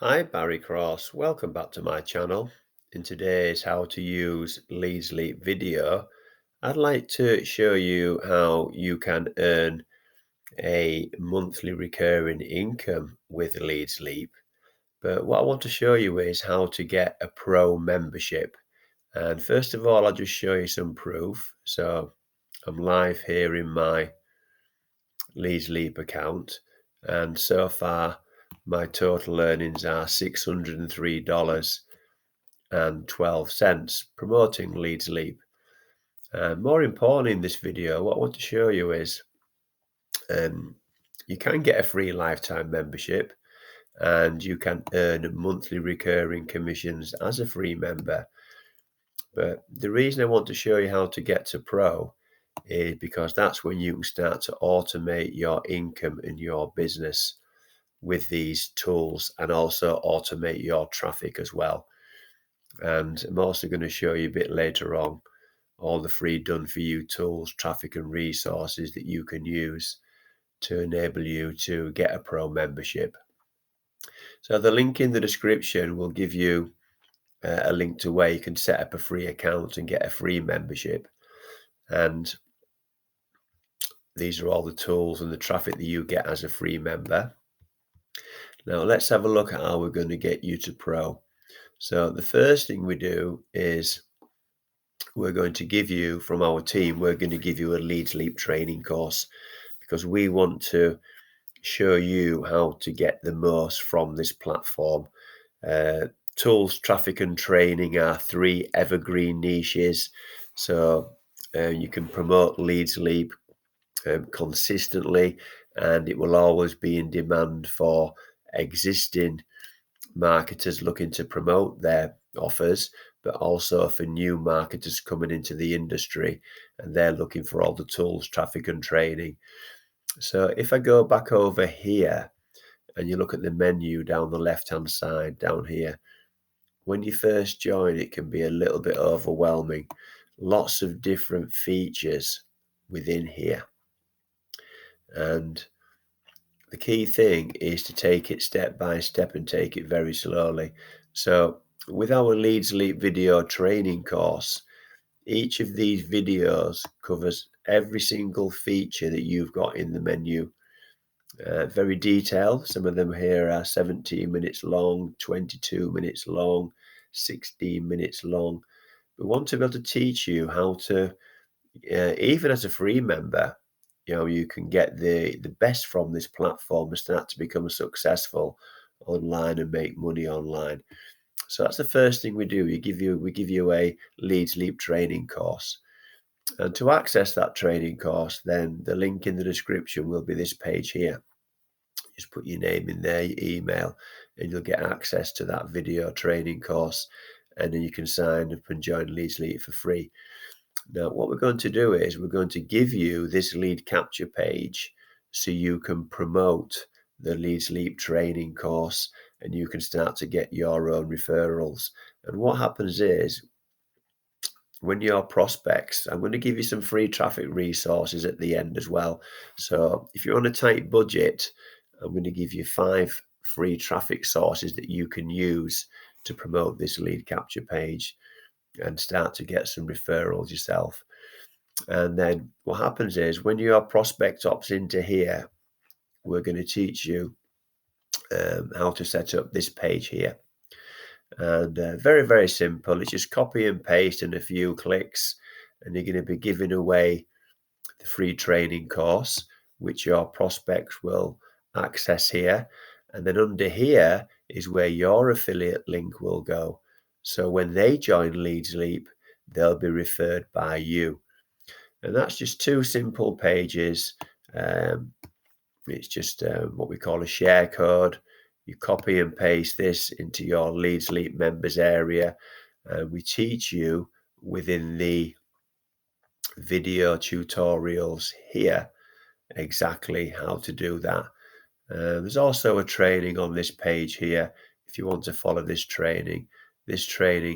Hi, Barry Cross. Welcome back to my channel. In today's How to Use LeadsLeap video, I'd like to show you how you can earn a monthly recurring income with LeadsLeap. But what I want to show you is how to get a pro membership. And first of all, I'll just show you some proof. So I'm live here in my LeadsLeap account, and so far my total earnings are $603.12 promoting LeadsLeap. And more importantly, in this video, what I want to show you is um, you can get a free lifetime membership and you can earn monthly recurring commissions as a free member. But the reason I want to show you how to get to pro is because that's when you can start to automate your income in your business with these tools and also automate your traffic as well. And I'm also going to show you a bit later on all the free done for you tools, traffic and resources that you can use to enable you to get a pro membership. So the link in the description will give you a link to where you can set up a free account and get a free membership. And these are all the tools and the traffic that you get as a free member. Now let's have a look at how we're going to get you to pro. So the first thing we do is we're going to give you, from our team, we're going to give you a LeadsLeap training course because we want to show you how to get the most from this platform. Tools, traffic and training are three evergreen niches. So you can promote LeadsLeap consistently, and it will always be in demand for existing marketers looking to promote their offers, but also for new marketers coming into the industry, and they're looking for all the tools, traffic and training. So if I go back over here and you look at the menu down the left hand side down here, when you first join it can be a little bit overwhelming. Lots of different features within here, and the key thing is to take it step by step and take it very slowly. So with our LeadsLeap video training course, each of these videos covers every single feature that you've got in the menu. Very detailed. Some of them here are 17 minutes long, 22 minutes long, 16 minutes long. We want to be able to teach you how to, even as a free member, you can get the best from this platform and start to become successful online and make money online. So that's the first thing we do. We give you a LeadsLeap training course. And to access that training course, then the link in the description will be this page here. Just put your name in there, your email, and you'll get access to that video training course. And then you can sign up and join LeadsLeap for free. Now, what we're going to do is we're going to give you this lead capture page so you can promote the LeadsLeap training course and you can start to get your own referrals. And what happens is when your prospects, I'm going to give you some free traffic resources at the end as well. So if you're on a tight budget, I'm going to give you 5 free traffic sources that you can use to promote this lead capture page and start to get some referrals yourself. And then what happens is when your prospect opts into here, we're going to teach you how to set up this page here. And very, very simple. It's just copy and paste in a few clicks, and you're going to be giving away the free training course, which your prospects will access here. And then under here is where your affiliate link will go. So when they join LeadsLeap, they'll be referred by you. And that's just 2 simple pages. It's just what we call a share code. You copy and paste this into your LeadsLeap members area. We teach you within the video tutorials here exactly how to do that. There's also a training on this page here. If you want to follow this training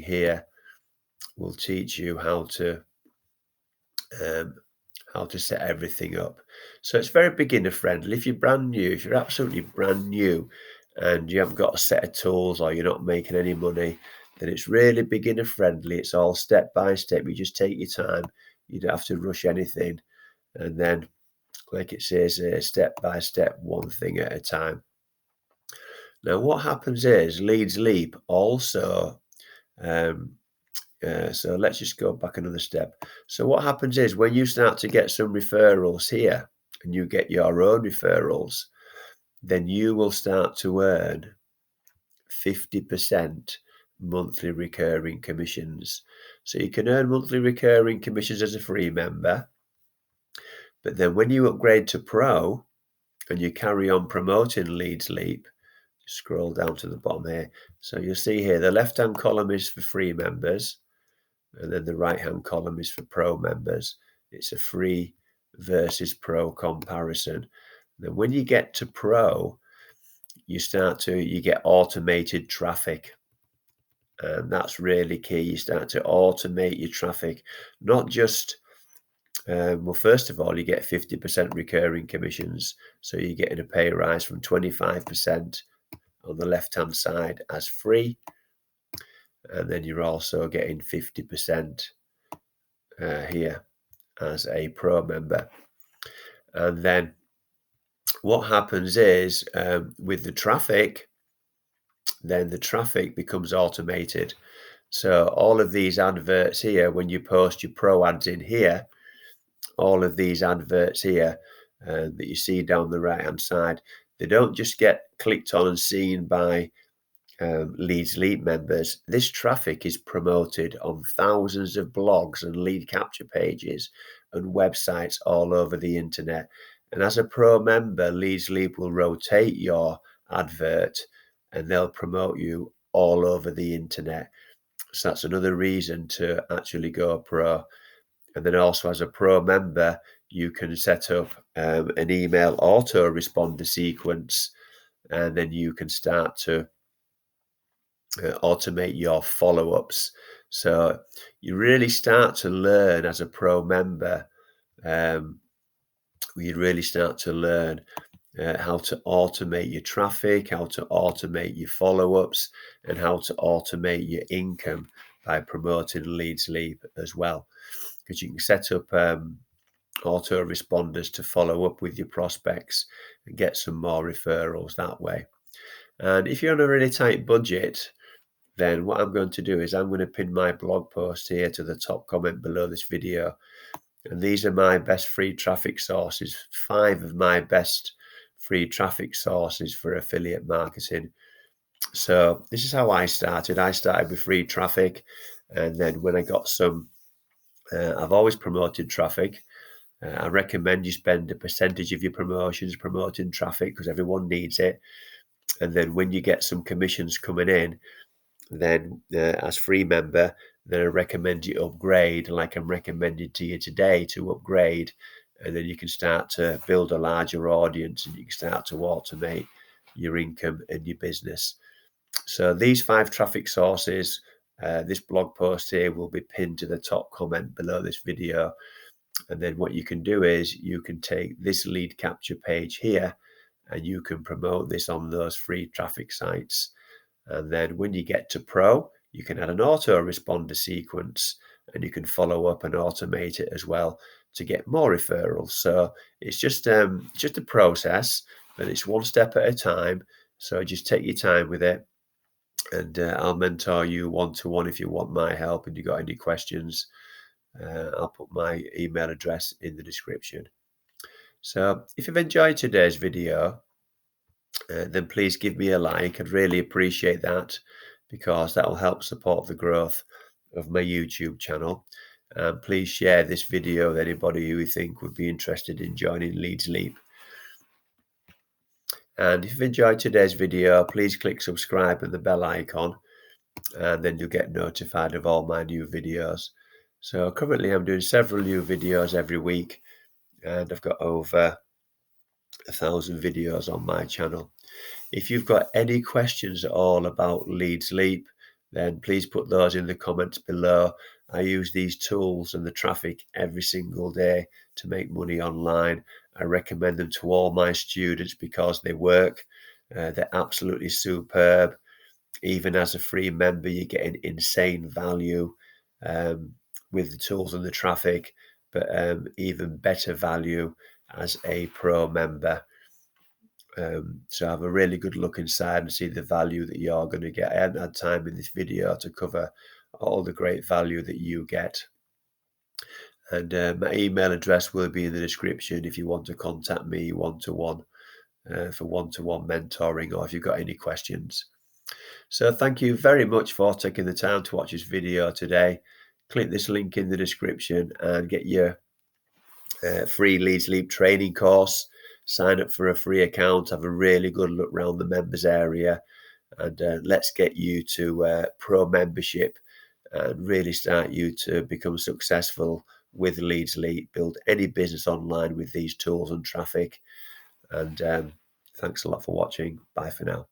here will teach you how to set everything up. So it's very beginner friendly. If you're brand new, if you're absolutely brand new and you haven't got a set of tools or you're not making any money, then it's really beginner friendly. It's all step by step. You just take your time. You don't have to rush anything. And then, like it says, step by step, one thing at a time. Now, what happens is LeadsLeap also, so let's just go back another step. So what happens is when you start to get some referrals here and you get your own referrals, then you will start to earn 50% monthly recurring commissions. So you can earn monthly recurring commissions as a free member, but then when you upgrade to Pro and you carry on promoting LeadsLeap, scroll down to the bottom here. So you'll see here the left-hand column is for free members, and then the right-hand column is for Pro members. It's a free versus Pro comparison. Then when you get to Pro, you get automated traffic. And that's really key. You start to automate your traffic, not just, well, first of all, you get 50% recurring commissions. So you're getting a pay rise from 25% on the left-hand side as free. And then you're also getting 50% here as a Pro member. And then what happens is with the traffic, then the traffic becomes automated. So all of these adverts here, when you post your Pro ads in here, all of these adverts here that you see down the right hand side, they don't just get clicked on and seen by LeadsLeap members. This traffic is promoted on thousands of blogs and lead capture pages and websites all over the internet. And as a Pro member, LeadsLeap will rotate your advert and they'll promote you all over the internet. So that's another reason to actually go Pro. And then also as a Pro member, you can set up an email autoresponder sequence, and then you can start to automate your follow-ups. So you really start to learn as a Pro member. You really start to learn how to automate your traffic, how to automate your follow-ups, and how to automate your income by promoting LeadsLeap as well. Because you can set up autoresponders to follow up with your prospects and get some more referrals that way. And if you're on a really tight budget, then what I'm going to do is I'm going to pin my blog post here to the top comment below this video. And these are my best free traffic sources, 5 of my best free traffic sources for affiliate marketing. So this is how I started. I started with free traffic. And then when I got some, I've always promoted traffic. I recommend you spend a percentage of your promotions promoting traffic because everyone needs it. And then when you get some commissions coming in, then as free member, then I recommend you upgrade, like I'm recommending to you today to upgrade, and then you can start to build a larger audience and you can start to automate your income and your business. So these 5 traffic sources, this blog post here will be pinned to the top comment below this video. And then what you can do is you can take this lead capture page here and you can promote this on those free traffic sites. And then when you get to Pro, you can add an autoresponder sequence and you can follow up and automate it as well to get more referrals. So it's just a process, but it's one step at a time. So just take your time with it, and I'll mentor you one-to-one if you want my help and you got any questions. I'll put my email address in the description. So if you've enjoyed today's video, then please give me a like. I'd really appreciate that because that will help support the growth of my YouTube channel. Please share this video with anybody who you think would be interested in joining LeadsLeap. And if you've enjoyed today's video, please click subscribe and the bell icon, and then you'll get notified of all my new videos. So currently I'm doing several new videos every week, and I've got over 1,000 videos on my channel. If you've got any questions at all about LeadsLeap, then please put those in the comments below. I use these tools and the traffic every single day to make money online. I recommend them to all my students because they work. They're absolutely superb. Even as a free member, you're getting insane value um, with the tools and the traffic, but even better value as a pro member. So have a really good look inside and see the value that you're going to get. I haven't had time in this video to cover all the great value that you get. And my email address will be in the description if you want to contact me one-to-one for one-to-one mentoring, or if you've got any questions. So thank you very much for taking the time to watch this video today. Click this link in the description and get your free LeadsLeap training course. Sign up for a free account, have a really good look around the members area, and let's get you to pro membership and really start you to become successful with LeadsLeap. Build any business online with these tools and traffic. And thanks a lot for watching. Bye for now.